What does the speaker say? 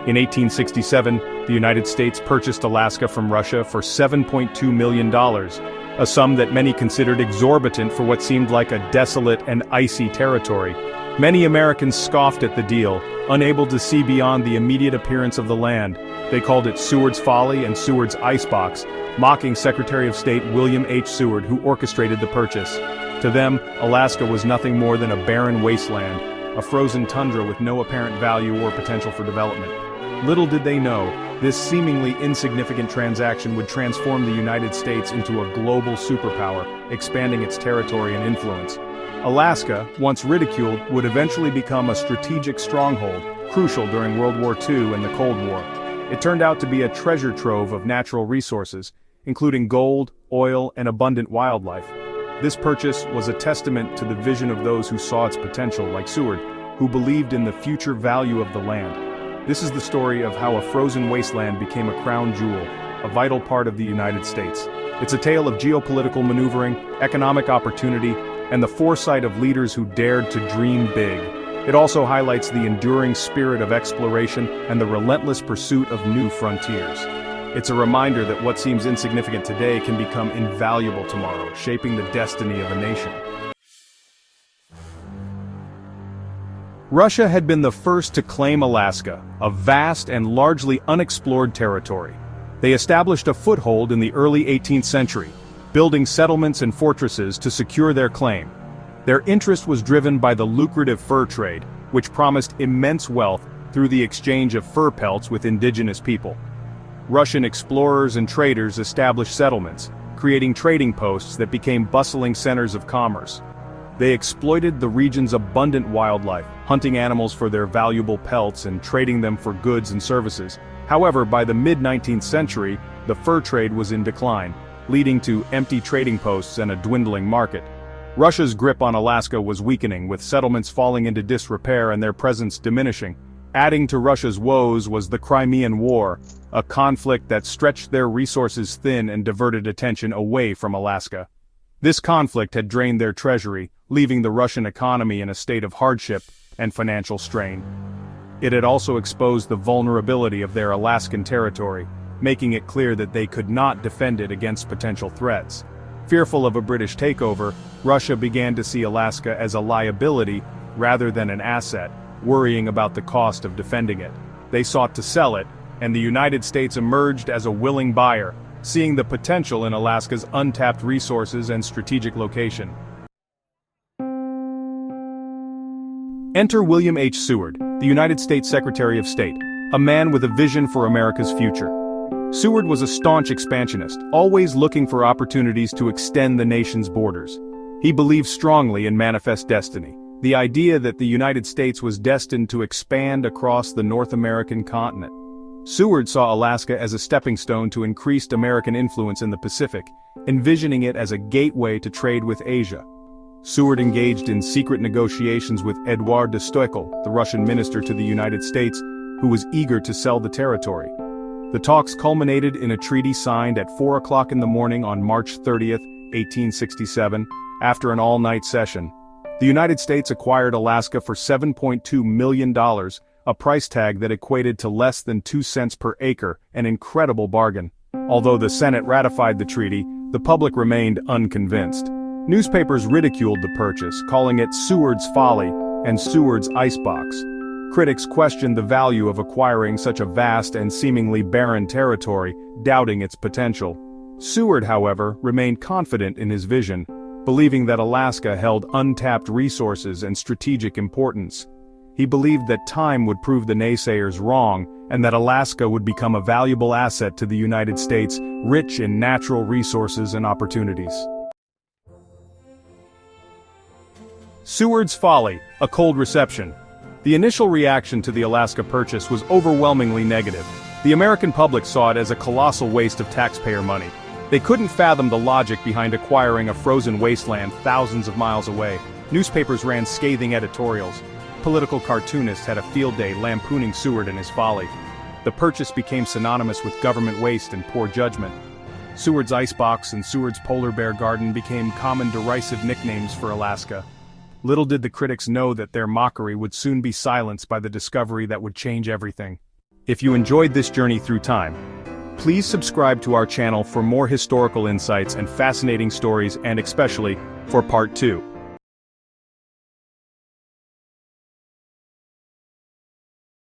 In 1867, the United States purchased Alaska from Russia for $7.2 million, a sum that many considered exorbitant for what seemed like a desolate and icy territory. Many Americans scoffed at the deal, unable to see beyond the immediate appearance of the land. They called it Seward's Folly and Seward's Icebox, mocking Secretary of State William H. Seward, who orchestrated the purchase. To them, Alaska was nothing more than a barren wasteland, a frozen tundra with no apparent value or potential for development. Little did they know, this seemingly insignificant transaction would transform the United States into a global superpower, expanding its territory and influence. Alaska, once ridiculed, would eventually become a strategic stronghold, crucial during World War II and the Cold War. It turned out to be a treasure trove of natural resources, including gold, oil, and abundant wildlife. This purchase was a testament to the vision of those who saw its potential, like Seward, who believed in the future value of the land. This is the story of how a frozen wasteland became a crown jewel, a vital part of the United States. It's a tale of geopolitical maneuvering, economic opportunity, and the foresight of leaders who dared to dream big. It also highlights the enduring spirit of exploration and the relentless pursuit of new frontiers. It's a reminder that what seems insignificant today can become invaluable tomorrow, shaping the destiny of a nation. Russia had been the first to claim Alaska, a vast and largely unexplored territory. They established a foothold in the early 18th century, building settlements and fortresses to secure their claim. Their interest was driven by the lucrative fur trade, which promised immense wealth through the exchange of fur pelts with indigenous people. Russian explorers and traders established settlements, creating trading posts that became bustling centers of commerce. They exploited the region's abundant wildlife, hunting animals for their valuable pelts and trading them for goods and services. However, by the mid-19th century, the fur trade was in decline, leading to empty trading posts and a dwindling market. Russia's grip on Alaska was weakening, with settlements falling into disrepair and their presence diminishing. Adding to Russia's woes was the Crimean War, a conflict that stretched their resources thin and diverted attention away from Alaska. This conflict had drained their treasury, leaving the Russian economy in a state of hardship and financial strain. It had also exposed the vulnerability of their Alaskan territory, making it clear that they could not defend it against potential threats. Fearful of a British takeover, Russia began to see Alaska as a liability rather than an asset, worrying about the cost of defending it. They sought to sell it, and the United States emerged as a willing buyer, seeing the potential in Alaska's untapped resources and strategic location. Enter William H. Seward, the United States Secretary of State, a man with a vision for America's future. Seward was a staunch expansionist, always looking for opportunities to extend the nation's borders. He believed strongly in manifest destiny, the idea that the United States was destined to expand across the North American continent. Seward saw Alaska as a stepping stone to increased American influence in the Pacific, envisioning it as a gateway to trade with Asia. Seward engaged in secret negotiations with Édouard de Stoical, the Russian minister to the United States, who was eager to sell the territory. The talks culminated in a treaty signed at 4 o'clock in the morning on March 30, 1867, after an all-night session. The United States acquired Alaska for $7.2 million, a price tag that equated to less than 2 cents per acre, an incredible bargain. Although the Senate ratified the treaty, the public remained unconvinced. Newspapers ridiculed the purchase, calling it Seward's Folly and Seward's Icebox. Critics questioned the value of acquiring such a vast and seemingly barren territory, doubting its potential. Seward, however, remained confident in his vision, believing that Alaska held untapped resources and strategic importance. He believed that time would prove the naysayers wrong, and that Alaska would become a valuable asset to the United States, rich in natural resources and opportunities. Seward's Folly, a cold reception. The initial reaction to the Alaska purchase was overwhelmingly negative. The American public saw it as a colossal waste of taxpayer money. They couldn't fathom the logic behind acquiring a frozen wasteland thousands of miles away. Newspapers ran scathing editorials. Political cartoonists had a field day lampooning Seward and his folly. The purchase became synonymous with government waste and poor judgment. Seward's Icebox and Seward's Polar Bear Garden became common derisive nicknames for Alaska. Little did the critics know that their mockery would soon be silenced by the discovery that would change everything. If you enjoyed this journey through time, please subscribe to our channel for more historical insights and fascinating stories, and especially for part 2.